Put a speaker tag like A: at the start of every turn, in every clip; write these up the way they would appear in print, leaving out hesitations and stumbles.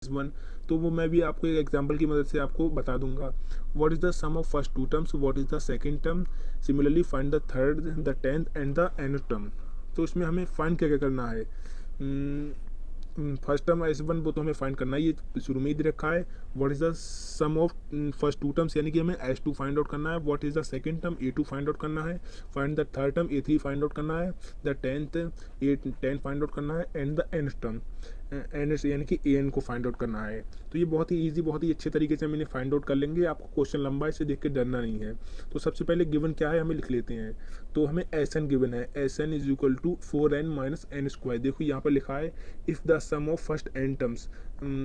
A: One, तो वो मैं भी आपको एक एग्जांपल की मदद से आपको बता दूंगा। What is the sum of first two terms, what is the second term, similarly find the third, the tenth and the nth term. तो इसमें हमें फाइंड क्या क्या करना है। फर्स्ट टर्म S1 वो तो हमें फाइंड करना है, ये शुरू में ही दे रखा है। What is the sum of first two terms, यानी कि हमें S2 फाइंड आउट करना है। What is the second term, A2 find out करना है। Find the third term, A3 find out करना है। द टेन फाइंड आउट करना है and the nth term, N यानी कि an को फाइंड आउट करना है। तो ये बहुत ही ईजी, बहुत ही अच्छे तरीके से हम इन्हें फाइंड आउट कर लेंगे। आपको क्वेश्चन लंबा है, इसे देख के डरना नहीं है। तो सबसे पहले गिवन क्या है हमें लिख लेते हैं। तो हमें Sn गिवन है, Sn is equal to 4n minus N square. देखो यहाँ पर लिखा है if the sum of first n terms,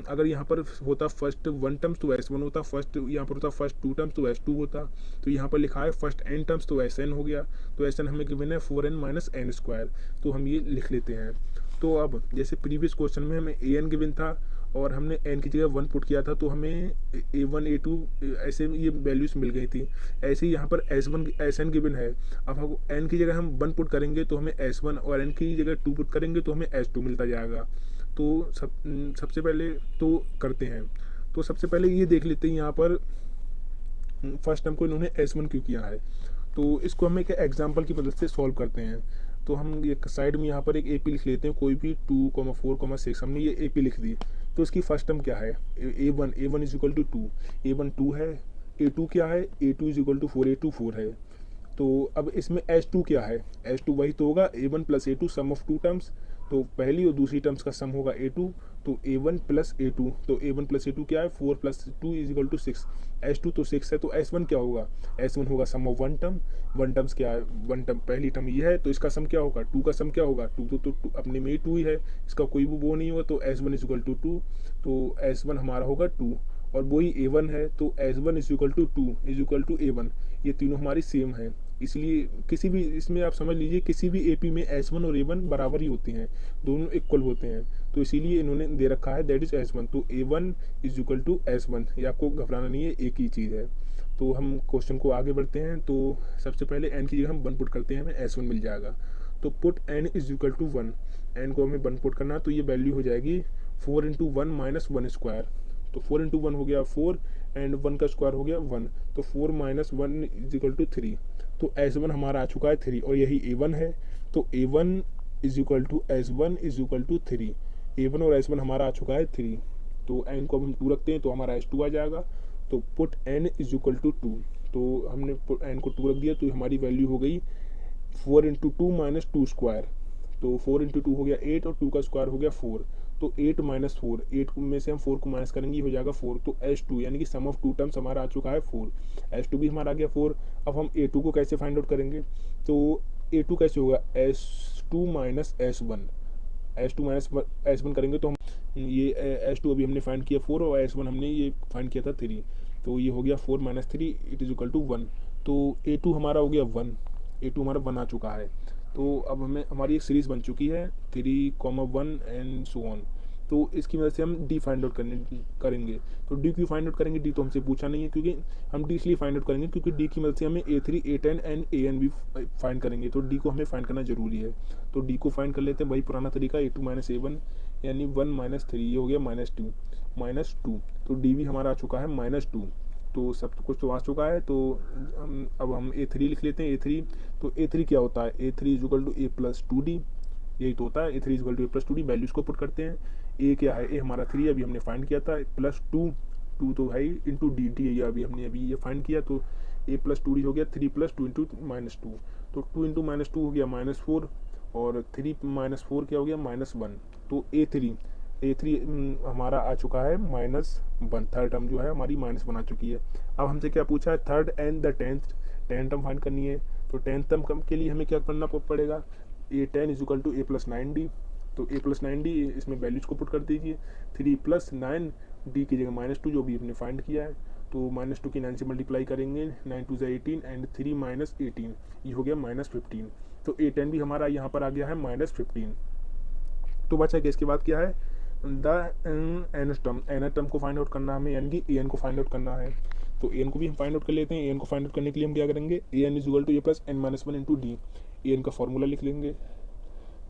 A: अगर यहाँ पर होता फर्स्ट वन टर्म्स तो S1 होता, फर्स्ट यहाँ पर होता फर्स्ट टू टर्म्स तो S2 होता। तो यहाँ पर लिखा है फर्स्ट n टर्म्स तो Sn हो गया। तो Sn हमें गिवन है 4n माइनस एन स्क्वायर, तो हम ये लिख लेते हैं। तो अब जैसे प्रीवियस क्वेश्चन में हमें an गिवन था और हमने n की जगह 1 पुट किया था, तो हमें a1 a2 ऐसे ये वैल्यूज मिल गई थी। ऐसे ही यहाँ पर Sn गिवन है। अब हम n की जगह हम 1 पुट करेंगे तो हमें S1, और n की जगह 2 पुट करेंगे तो हमें S2 मिलता जाएगा। तो सबसे पहले तो करते हैं। तो सबसे पहले ये देख लेते हैं यहाँ पर फर्स्ट टर्म को इन्होंने S1 क्यों किया है। तो इसको हम एक एग्जाम्पल की मदद से सॉल्व करते हैं। तो हम एक साइड में यहाँ पर एक AP लिख लेते हैं, कोई भी 2,4,6 हमने ये AP लिख दी। तो इसकी फर्स्ट टर्म क्या है, A1 is equal to 2, A1 2 है। A2 क्या है, A2 is equal to 4, A2 4 है। तो अब इसमें S2 क्या है, S2 वही तो होगा A1 plus A2 sum of two terms. तो पहली और दूसरी टर्म्स का सम होगा A2, तो A1 प्लस A2, तो A1 प्लस A2 क्या है, 4 plus 2 is equal to 6। S2 तो 6 है, तो S1 क्या होगा, S1 होगा sum of one term. One terms क्या है, वन टर्म पहली टर्म ये है, तो इसका सम क्या होगा, 2 का सम क्या होगा, 2 तो अपने में ही 2 ही है, इसका कोई भी वो नहीं होगा। तो S1 इज इक्वल टू 2, तो S1 हमारा होगा 2, और वही A1 है, तो S1 is equal to 2 is equal to A1। ये तीनों हमारी सेम है, इसलिए किसी भी इसमें आप समझ लीजिए किसी भी AP में S1 और A1 बराबर ही होते हैं, दोनों इक्वल होते हैं। तो इसीलिए इन्होंने दे रखा है दैट इज S1, तो A1 is equal to S1। ये आपको घबराना नहीं है, एक ही चीज़ है। तो हम क्वेश्चन को आगे बढ़ते हैं। तो सबसे पहले n की जगह हम 1 पुट करते हैं, हमें S1 मिल जाएगा। तो put n is equal to 1, n को हमें 1 पुट करना है, तो ये वैल्यू हो जाएगी 4 इंटू 1 माइनस 1 स्क्वायर। तो 4 इंटू 1 हो गया 4, एंड 1 का स्क्वायर हो गया 1, तो 4 माइनस 1 इज इक्वल टू 3। तो S1 हमारा आ चुका है 3, और यही A1 है। तो A1 is equal to S1 is equal to 3। A1 और S1 हमारा आ चुका है 3। तो n को हम 2 रखते हैं तो हमारा S2 आ जाएगा। तो put n is equal to 2, तो हमने n को 2 रख दिया, तो हमारी वैल्यू हो गई 4 इंटू 2 माइनस 2 स्क्वायर। तो 4 इंटू 2 हो गया 8, और 2 का स्क्वायर हो गया 4। तो 8 माइनस 4, 8 में से हम 4 को माइनस करेंगे, हो जाएगा 4। तो S2 यानी कि सम ऑफ टू टर्म्स हमारा आ चुका है 4। S2 भी हमारा आ गया 4। अब हम A2 को कैसे फाइंड आउट करेंगे, तो A2 कैसे होगा, S2 minus S1, S2 minus S1 करेंगे तो हम ये S2 अभी हमने फाइंड किया 4, और S1 हमने ये फाइंड किया था 3। तो ये हो गया 4 minus 3 it is equal to 1। तो A2 हमारा हो गया 1, A2 हमारा 1 आ चुका है। तो अब हमें हमारी एक सीरीज़ बन चुकी है 3,1 एंड सो ऑन। तो इसकी मदद से हम डी फाइंड आउट करेंगे। तो डी क्यों फाइंड आउट करेंगे, डी तो हमसे पूछा नहीं है, क्योंकि हम डी इसलिए फाइंड आउट करेंगे क्योंकि डी की मदद से हमें A3, A10 एंड AN भी फाइंड करेंगे। तो डी को हमें फाइंड करना जरूरी है। तो डी को फाइंड कर लेते हैं, वही पुराना तरीका A2 माइनस A1, यानी 1 माइनस 3, ये हो गया -2। तो डी भी हमारा आ चुका है -2। तो सब कुछ तो आ चुका है। तो अब हम A3 लिख लेते हैं। A3, तो A3 क्या होता है, A3 is equal to A plus 2D, यही तो होता है। A3 is equal to A plus 2D, values को पुट करते हैं। A क्या है, A हमारा 3 अभी हमने फाइंड किया था, प्लस 2 तो है इंटू D है, अभी ये फाइंड किया। तो A प्लस 2D हो गया 3 प्लस 2 इंटू -2। तो 2 इंटू -2 हो गया -4, और 3 माइनस 4 क्या हो गया -1। तो A3 हमारा आ चुका है -1। थर्ड टर्म जो है हमारी -1 आ चुकी है। अब हमसे क्या पूछा है, third and the tenth term find करनी है। तो टेंथ टर्म के लिए हमें क्या करना पड़ेगा, A10 is equal to A plus 9D। तो A प्लस 9D, इसमें वैल्यूज को पुट कर दीजिए। 3 प्लस 9, D की जगह -2 जो भी हमने फाइंड किया है। तो -2 की 9 से मल्टीप्लाई करेंगे, 9 2 18, एंड 3 माइनस 18, ये हो गया -15। तो A10 भी हमारा यहाँ पर आ गया है -15। तो बचा कि इसके बाद क्या है, द nth टर्म को फाइंड आउट करना है हमें, यानी कि an को फाइंड आउट करना है। तो an को भी हम फाइंड आउट कर लेते हैं। an को फाइंड आउट करने के लिए हम क्या करेंगे, an is equal to A plus n minus 1 into D. an का फॉर्मूला लिख लेंगे।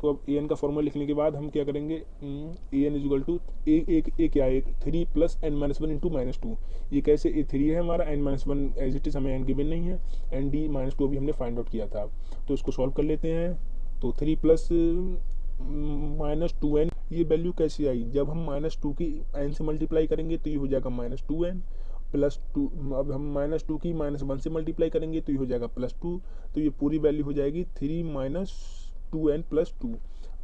A: तो अब ए एन का फॉर्मूला लिखने के बाद हम क्या करेंगे, A N is equal to A क्या है, 3 plus N minus one into minus two. ये कैसे, ए 3 है हमारा, N minus one as it is हमें एन गिवन नहीं है, एन डी माइनस टू अभी हमने फाइंड आउट किया था। तो इसको सॉल्व कर लेते हैं। तो 3 प्लस माइनस टू एन, ये वैल्यू कैसी आई, जब हम माइनस टू की एन से मल्टीप्लाई करेंगे तो ये हो जाएगा minus two N plus two. अब हम माइनस टू की माइनस वन से मल्टीप्लाई करेंगे तो ये हो जाएगा प्लस टू। तो ये पूरी वैल्यू हो जाएगी 3 minus two N plus two.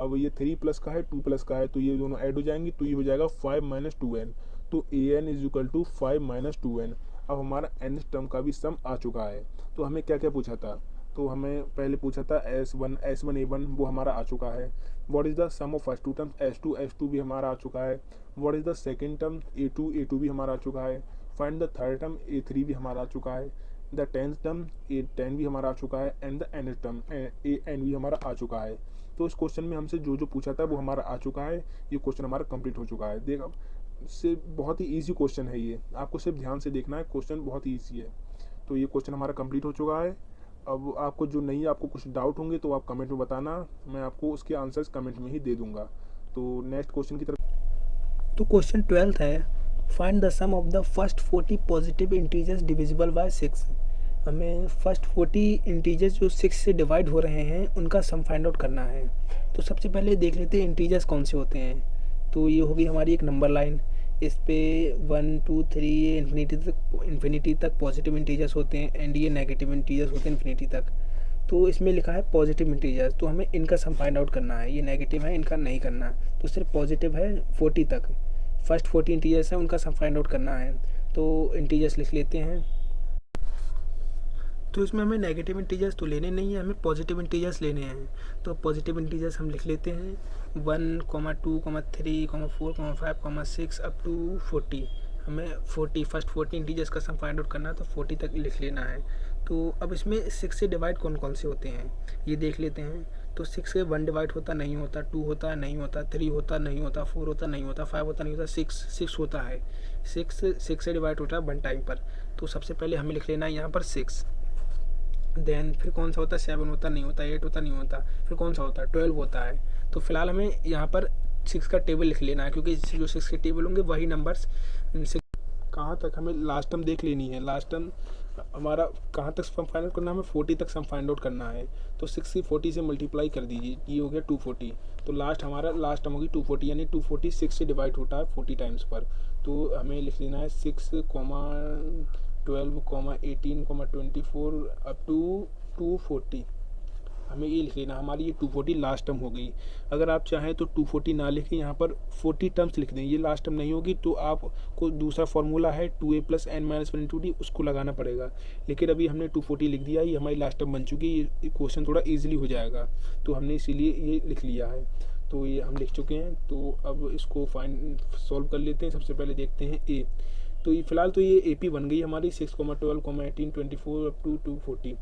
A: अब ये 3 प्लस का है 2 प्लस का है, तो ये दोनों ऐड हो जाएंगे, तो ये हो जाएगा 5 माइनस टू एन। तो a N is equal to 5 minus two n. अब हमारा एन टर्म का भी सम आ चुका है। तो हमें क्या क्या पूछा था, तो हमें पहले पूछा था S1 A1, वो हमारा आ चुका है। What is the sum of first two terms, S2 भी हमारा आ चुका है। What is the second term, A2 भी हमारा आ चुका है। Find the third term, A3 भी हमारा आ चुका है। द टेंथ टर्म, A10 भी हमारा आ चुका है। And the N term, AN भी हमारा आ चुका है। तो इस क्वेश्चन में हमसे जो जो पूछा था वो हमारा आ चुका है। ये क्वेश्चन हमारा कंप्लीट हो चुका है। देखो, इससे बहुत ही ईजी क्वेश्चन है ये, आपको सिर्फ ध्यान से देखना है, क्वेश्चन बहुत ही ईजी है। तो ये क्वेश्चन हमारा कंप्लीट हो चुका है। अब आपको जो नहीं, आपको कुछ डाउट होंगे तो आप कमेंट में बताना, मैं आपको उसके आंसर्स कमेंट में ही दे दूंगा। तो नेक्स्ट क्वेश्चन की तरफ।
B: तो क्वेश्चन 12 है, find the sum of the first 40 positive integers divisible by 6। हमें फर्स्ट 40 इंटीजर्स जो 6 से डिवाइड हो रहे हैं उनका सम फाइंड आउट करना है। तो सबसे पहले देख लेते हैं इंटीजर्स कौन से होते हैं। तो ये होगी हमारी एक नंबर लाइन, इस पे 1 2 3 ये इन्फिनिटी तक पॉजिटिव इंटीजर्स होते हैं, एंड ये नेगेटिव इंटीजर्स होते हैं इन्फिनिटी तक। तो इसमें लिखा है पॉजिटिव इंटीजर्स, तो हमें इनका सम फाइंड आउट करना है। ये नेगेटिव है, इनका नहीं करना, तो सिर्फ पॉजिटिव है 40 तक, फर्स्ट 40 इंटीजर्स है उनका सम फाइंड आउट करना है। तो इंटीजर्स लिख लेते हैं। तो इसमें हमें नेगेटिव इंटीजर्स तो लेने नहीं है, हमें पॉजिटिव इंटीजर्स लेने हैं। तो पॉजिटिव इंटीजर्स हम लिख लेते हैं 1, 2, 3, 4, 5, 6 अप टू 40। हमें 40 फर्स्ट 40 इंटीजर्स का सम फाइंड आउट करना है, तो 40 तक लिख लेना है। तो अब इसमें 6 से डिवाइड कौन कौन से होते हैं ये देख लेते हैं। तो 6 से 1 डिवाइड होता नहीं होता, 2 होता नहीं होता, 3 होता नहीं होता, 4 होता नहीं होता, 5 होता नहीं होता, 6 होता है। 6 से डिवाइड होता है 1 टाइम पर। तो सबसे पहले हमें लिख लेना है यहाँ पर 6। देन फिर कौन सा होता है, 7 होता नहीं होता, 8 होता नहीं होता, फिर कौन सा होता है, 12 होता है। तो फिलहाल हमें यहाँ पर 6 का टेबल लिख लेना है, क्योंकि जो 6 के टेबल होंगे वही नंबर्स कहाँ तक हमें लास्ट टर्म देख लेनी है। लास्ट टर्म हमारा कहाँ तक सम फाइंड आउट करना है, हमें 40 तक सम फाइंड आउट करना है। तो 6 की 40 से मल्टीप्लाई कर दीजिए, ये हो गया 240। तो हमारा लास्ट टर्म होगी 240, यानी 240 6 से डिवाइड होता है 40 टाइम्स पर। तो हमें लिख लेना है 6, 12, 18, 24 अप टू 240। हमें ये लिख लेना, हमारी ये 240 लास्ट टर्म हो गई। अगर आप चाहें तो 240 ना लिखें, यहाँ पर 40 टर्म्स लिख दें, ये लास्ट टर्म नहीं होगी। तो आपको दूसरा फॉर्मूला है 2a plus n minus 1 into D, उसको लगाना पड़ेगा। लेकिन अभी हमने 240 लिख दिया, ये हमारी लास्ट टर्म बन चुकी है, ये क्वेश्चन थोड़ा ईजिली हो जाएगा, तो हमने इसीलिए ये लिख लिया है। तो ये हम लिख चुके हैं। तो अब इसको सॉल्व कर लेते हैं। सबसे पहले देखते हैं ए। तो ये फिलहाल तो ये AP बन गई हमारी 6, 12, 18, 24 अप टू 240,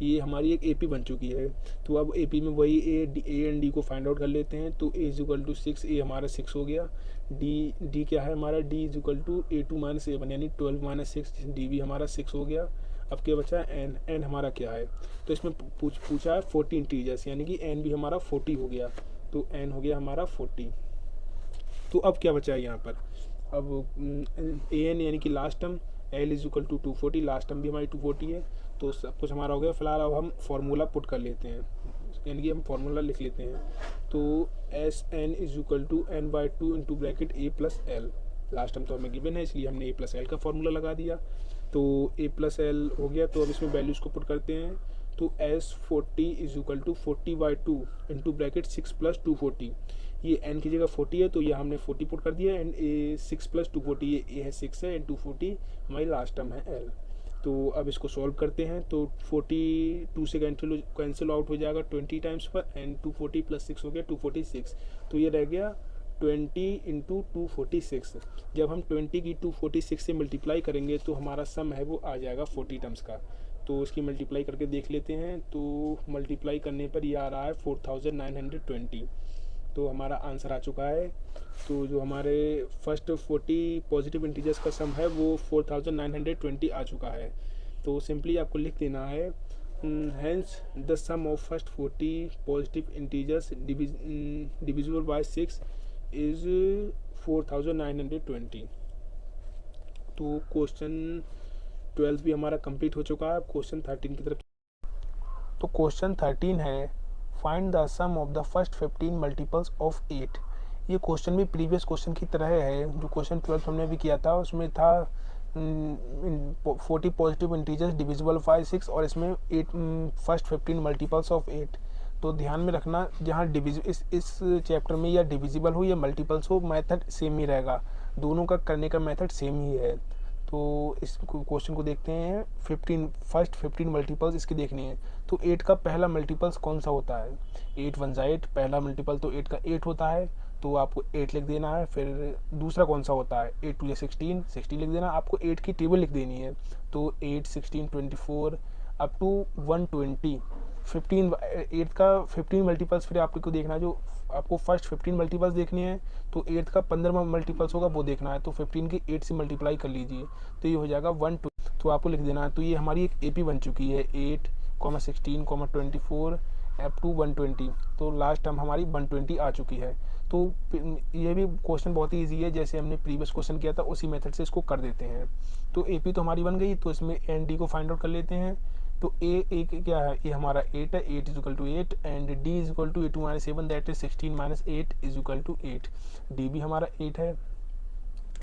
B: ये हमारी एक AP बन चुकी है। तो अब AP में वही A एंड D को फाइंड आउट कर लेते हैं। तो A is equal to 6, A हमारा 6 हो गया। D क्या है हमारा, D is equal to A2 minus A1, यानी 12 माइनस 6, D भी हमारा 6 हो गया। अब क्या बचा है N हमारा क्या है, तो इसमें पूछा है 40 इंटीजर्स, यानी कि N भी हमारा 40 हो गया। तो N हो गया हमारा 40। तो अब क्या बचा है यहाँ पर, अब AN यानी कि last term, L is equal to 240, last term भी हमारी 240 है। तो सब कुछ हमारा हो गया। फिलहाल अब हम फार्मूला पुट कर लेते हैं, यानी कि हम फार्मूला लिख लेते हैं। तो SN is equal to n/2 into bracket A plus L। Last term तो हमें गिवन है, इसलिए हमने A प्लस L का फार्मूला लगा दिया। तो A प्लस L हो गया। तो अब इसमें वैल्यूज़ को पुट करते हैं। तो S40 is equal to 40/2 into bracket 6 plus 240, ये n की जगह 40 है, तो ये हमने 40 पुट कर दिया। एंड A 6 प्लस 240, ये A है 6 है, एंड 240 हमारी लास्ट टर्म है L। तो अब इसको सॉल्व करते हैं। तो 42 से कैंसिल आउट हो जाएगा 20 टाइम्स पर, एंड 240 प्लस 6 हो गया 246। तो ये रह गया 20 इंटू 246। जब हम 20 की 246 से मल्टीप्लाई करेंगे तो हमारा सम है वो आ जाएगा 40 टर्म्स का। तो इसकी मल्टीप्लाई करके देख लेते हैं। तो मल्टीप्लाई करने पर ये आ रहा है 4920। तो हमारा आंसर आ चुका है। तो जो हमारे फर्स्ट 40 पॉजिटिव इंटीजर्स का सम है वो 4920 आ चुका है। तो सिंपली आपको लिख देना है
A: hence the sum of first 40 positive integers divisible by 6 is 4920। तो क्वेश्चन 12 भी हमारा कंप्लीट हो चुका है। अब क्वेश्चन 13 की तरफ। तो क्वेश्चन 13 है find the sum of the first 15 multiples of 8। ये क्वेश्चन भी प्रीवियस क्वेश्चन की तरह है जो क्वेश्चन 12 हमने भी किया था। उसमें था 40 पॉजिटिव इंटीजर्स डिविजिबल बाय 6 और इसमें 8 फर्स्ट 15 मल्टीपल्स ऑफ 8। तो ध्यान में रखना जहाँ इस चैप्टर में या डिविजिबल हो या मल्टीपल्स हो मेथड सेम ही रहेगा, दोनों का करने का मेथड सेम ही है। तो इस क्वेश्चन को देखते हैं। 15 फर्स्ट 15 मल्टीपल्स इसकी देखनी है। तो 8 का पहला मल्टीपल्स कौन सा होता है? 8 1 8, पहला मल्टीपल तो 8 का 8 होता है, तो आपको 8 लिख देना है। फिर दूसरा कौन सा होता है? 8 2 16, 16 लिख देना। आपको 8 की टेबल लिख देनी है। तो 8 16 24 अप टू 120। 15 8 का 15 मल्टीपल्स फिर आपको देखना, जो आपको फर्स्ट 15 मल्टीपल्स देखनी है तो 8 का 15 मल्टीपल्स होगा वो देखना है। तो 15 की 8 से मल्टीप्लाई कर लीजिए तो ये हो जाएगा 120, तो आपको लिख देना है। तो ये हमारी एक एपी बन चुकी है 8 16 24 अप टू 120। तो लास्ट टर्म हमारी 120 आ चुकी है। तो ये भी क्वेश्चन बहुत ही ईजी है, जैसे हमने प्रीवियस क्वेश्चन किया था उसी मेथड से इसको कर देते हैं। तो एपी तो हमारी बन गई, तो इसमें एन डी को फाइंड आउट कर लेते हैं। तो ए क्या है? ए हमारा 8 है, 8 is equal to 8 and D is equal to 8 minus 7 that is 16 minus 8 is equal to 8। D भी हमारा 8 है।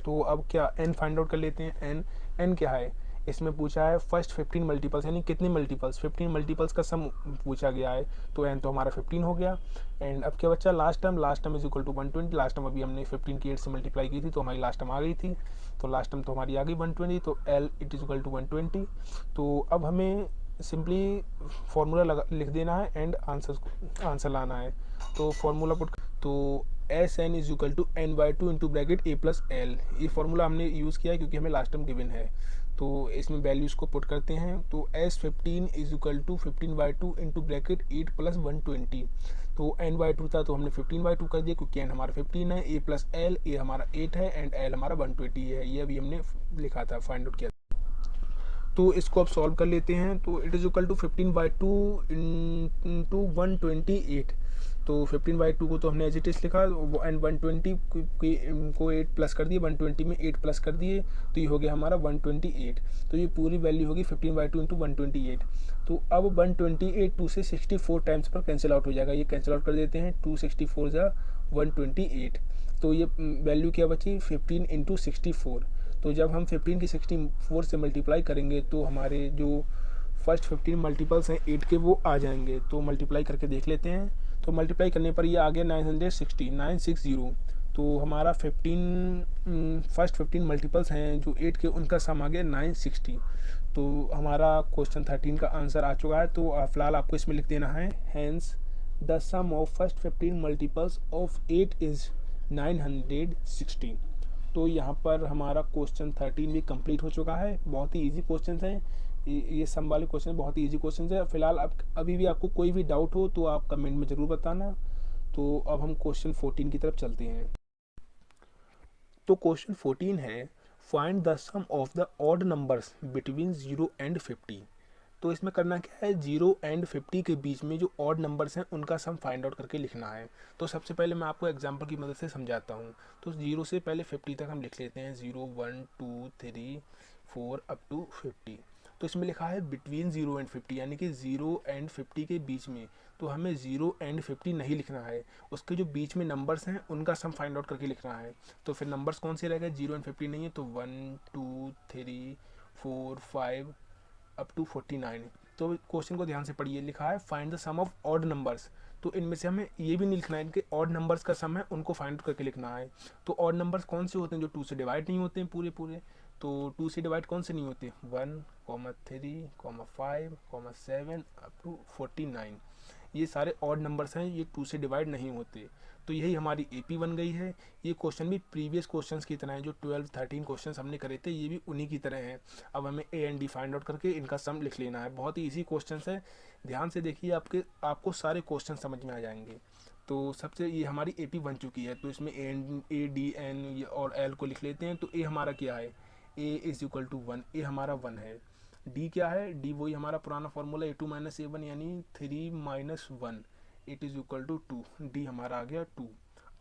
A: तो अब क्या एन फाइंड आउट कर लेते हैं। एन क्या है? इसमें पूछा है फर्स्ट 15 मल्टीपल्स, यानी कितने मल्टीपल्स, 15 मल्टीपल्स का सम पूछा गया है। तो एन तो हमारा 15 हो गया। एंड अब क्या बच्चा? Last term is equal to 120। Last term अभी हमने 15 की 8 से मल्टीप्लाई की थी तो हमारी लास्ट टर्म आ गई थी। तो लास्ट टर्म तो हमारी आ गई 120, तो L it is equal to 120। तो अब हमें सिंपली फार्मूला लिख देना है एंड आंसर लाना है। तो फार्मूला पुट, तो S N is equal to N by two into bracket A plus L. ये फार्मूला हमने यूज़ किया है क्योंकि हमें लास्ट टर्म गिवन है। तो इसमें वैल्यूज़ को पुट करते हैं। तो S 15 is equal to 15 by two into bracket 8 plus 120। तो एन बाई टू था तो हमने 15 बाई टू कर दिया क्योंकि एन हमारा 15 है। ए प्लस एल, ए हमारा 8 है एंड एल हमारा 120 है। ये अभी हमने लिखा था, फाइंड आउट किया। तो इसको अब सॉल्व कर लेते हैं। तो it is equal to 15 by two into 128। तो 15 बाई टू को तो हमने एज इट इज लिखा एंड 120 को 8 प्लस कर दिए, 120 में 8 प्लस कर दिए तो ये हो गया हमारा 128। तो ये पूरी वैल्यू होगी 15 बाई टू इंटू 128। तो अब 128 2 से 64 टाइम्स पर कैंसिल आउट हो जाएगा। ये कैंसिल आउट कर देते हैं। 2 64 जा 128। तो ये वैल्यू क्या बची? 15 इंटू 64। तो जब हम 15 की 64 से मल्टीप्लाई करेंगे तो हमारे जो फर्स्ट 15 मल्टीपल्स हैं 8 के वो आ जाएंगे। तो मल्टीप्लाई करके देख लेते हैं। तो मल्टीप्लाई करने पर ये आ गया 960। तो हमारा 15 फर्स्ट 15 मल्टीपल्स हैं जो 8 के, उनका सम आ गया 960। तो हमारा क्वेश्चन 13 का आंसर आ चुका है। तो फिलहाल आपको इसमें लिख देना है hence the sum of first 15 multiples of 8 is 960। तो यहाँ पर हमारा क्वेश्चन 13 भी कंप्लीट हो चुका है। बहुत ही इजी क्वेश्चन हैं ये सम वाले क्वेश्चन, बहुत ही इजी क्वेश्चन है। फिलहाल अभी भी आपको कोई भी डाउट हो तो आप कमेंट में ज़रूर बताना। तो अब हम क्वेश्चन 14 की तरफ चलते हैं। तो क्वेश्चन 14 है find the sum of the odd numbers between 0 and 50। तो इसमें करना क्या है? 0 एंड 50 के बीच में जो ऑड नंबर्स हैं उनका सम फाइंड आउट करके लिखना है। तो सबसे पहले मैं आपको एग्जांपल की मदद से समझाता हूँ। तो 0 से पहले 50 तक हम लिख लेते हैं। 0 1 2 3 4 अप टू 50। तो इसमें लिखा है बिटवीन 0 एंड 50, यानी कि 0 एंड 50 के बीच में। तो हमें 0 एंड 50 नहीं लिखना है, उसके जो बीच में नंबर्स हैं उनका सम फाइंड आउट करके लिखना है। तो फिर नंबर्स कौन से रहेगा? 0 एंड 50 नहीं है तो 1 2 3 4 5 अप टू 49। तो क्वेश्चन को ध्यान से पढ़िए। लिखा है find the sum of odd numbers. तो इनमें से हमें ये भी नहीं लिखना है कि ऑड नंबर्स का सम है, उनको फाइंड आउट करके लिखना है। तो ऑड नंबर्स कौन से होते हैं? जो 2 से डिवाइड नहीं होते हैं पूरे। तो 2 से डिवाइड कौन से नहीं होते? 1 3 5 7 अप टू 49। ये सारे ऑड नंबर्स हैं, ये 2 से डिवाइड नहीं होते। तो यही हमारी एपी बन गई है। ये क्वेश्चन भी प्रीवियस क्वेश्चंस की तरह है, जो 12 13 क्वेश्चंस हमने करे थे ये भी उन्हीं की तरह हैं। अब हमें A and D find out करके इनका सम लिख लेना है। बहुत ही ईजी क्वेश्चंस है, ध्यान से देखिए आपको सारे क्वेश्चन समझ में आ जाएंगे। तो सबसे ये हमारी एपी बन चुकी है। तो इसमें ए डी एन और एल को लिख लेते हैं। तो ए हमारा क्या है? ए इज इक्वल टू 1, ए हमारा 1 है। डी क्या है, डी वही हमारा पुराना formula A two minus A one यानी 3 minus one, it is equal to 2, D हमारा आ गया 2।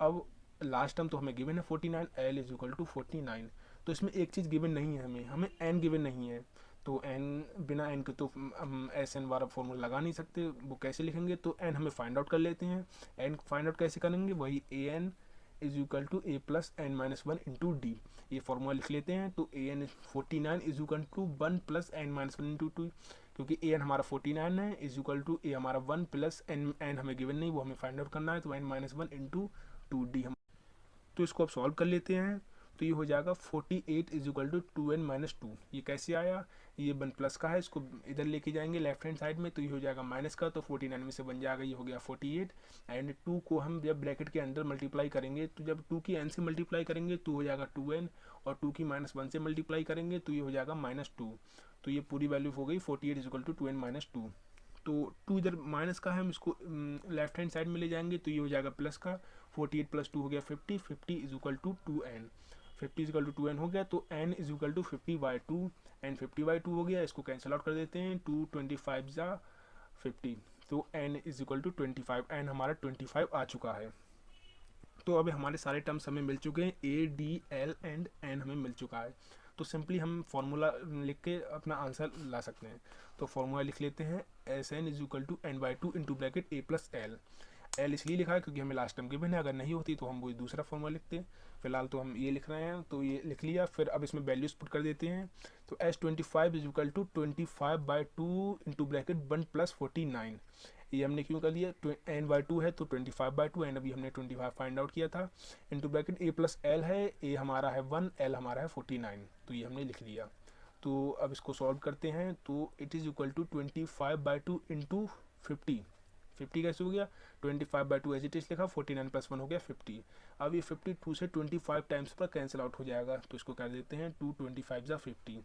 A: अब लास्ट टर्म तो हमें गिवन है 49, एल इज इक्वल टू 49। तो इसमें एक चीज़ गिवन नहीं है, हमें एन गिवन नहीं है। तो एन, बिना एन के तो हम एस एन वाला फॉर्मूला लगा नहीं सकते, वो कैसे लिखेंगे, तो एन हमें फाइंड आउट कर लेते हैं। एन फाइंड आउट कैसे करेंगे, वही a N is equal to a plus N minus one into d, ये फॉर्मूला लिख लेते हैं। तो a n 49 is equal to 1 plus N minus one into two, क्योंकि ए एन हमारा 49 है, इज इक्वल टू ए हमारा 1 प्लस एन, एन हमें गिवन नहीं, वो हमें फाइंड आउट करना है, तो N minus one into two D हम। तो इसको अब सॉल्व कर लेते हैं। तो ये हो जाएगा 48 is equal to 2n minus two. ये कैसे आया, ये 1 प्लस का है, इसको इधर लेके जाएंगे लेफ्ट हैंड साइड में, तो ये हो जाएगा माइनस का, तो 49 में से बन जाएगा, ये हो गया 48। एंड 2 को हम जब ब्रैकेट के अंदर मल्टीप्लाई करेंगे, तो जब 2 की n से मल्टीप्लाई करेंगे तो हो जाएगा 2n, और 2 की -1 से मल्टीप्लाई करेंगे तो ये हो जाएगा -2। तो ये पूरी वैल्यू हो गई 48 is equal to 2n minus two. तो 2 इधर माइनस का है, हम इसको लेफ्ट हैंड साइड में ले जाएंगे, तो ये हो जाएगा प्लस का, 48 प्लस 2 हो गया 50, 50 is equal to 2n, 50 is equal to 2n हो गया। तो n is equal to 50/2, and 50/2 हो गया, इसको कैंसिल आउट कर देते हैं, 2 25 जा 50, तो n is equal to 25, n हमारा 25 आ चुका है। तो अब हमारे सारे टर्म्स हमें मिल चुके हैं, a d l and n हमें मिल चुका है। तो सिंपली हम फार्मूला लिख के अपना आंसर ला सकते हैं। तो फार्मूला लिख लेते हैं, s N is equal to N by two into bracket A plus l. L इसलिए लिखा है क्योंकि हमें लास्ट टाइम गिवन है, अगर नहीं होती तो हम वो दूसरा फॉर्मूला लिखते। फिलहाल तो हम ये लिख रहे हैं, तो ये लिख लिया। फिर अब इसमें वैल्यूज पुट कर देते हैं। तो s 25 is equal to 25/2 into bracket 1 plus 49। ये हमने क्यों कर लिया, एन बाई टू है तो 25/2, एंड अभी हमने 25 फाइंड आउट किया था, इंटू ब्रैकेट ए प्लस एल है, ए हमारा है 1, एल हमारा है 49, तो ये हमने लिख लिया। तो अब इसको सॉल्व करते हैं, तो it is equal to 25/2 into 50। 50 कैसे हो गया, 25/2 एज इट इज लिखा, 49 प्लस 1 हो गया 50। अब ये 52 से 25 टाइम्स पर कैंसिल आउट हो जाएगा, तो इसको कर देते हैं 2 25 जा 50।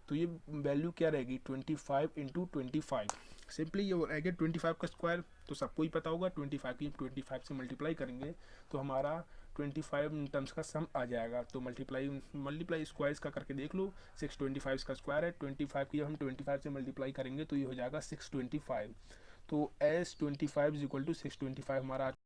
A: तो ये वैल्यू क्या रहेगी, 25 इंटू 25, सिंपली ये रहेगा 25 का स्क्वायर। तो सबको ही पता होगा 25 की 25 से मल्टीप्लाई करेंगे तो हमारा 25 टर्म्स का सम आ जाएगा। तो मल्टीप्लाई स्क्वायर्स का करके देख लो, 625 का स्क्वायर है, 25 की जब हम 25 से मल्टीप्लाई करेंगे तो ये हो जाएगा 625। तो S 25 इज इक्वल टू 625 हमारा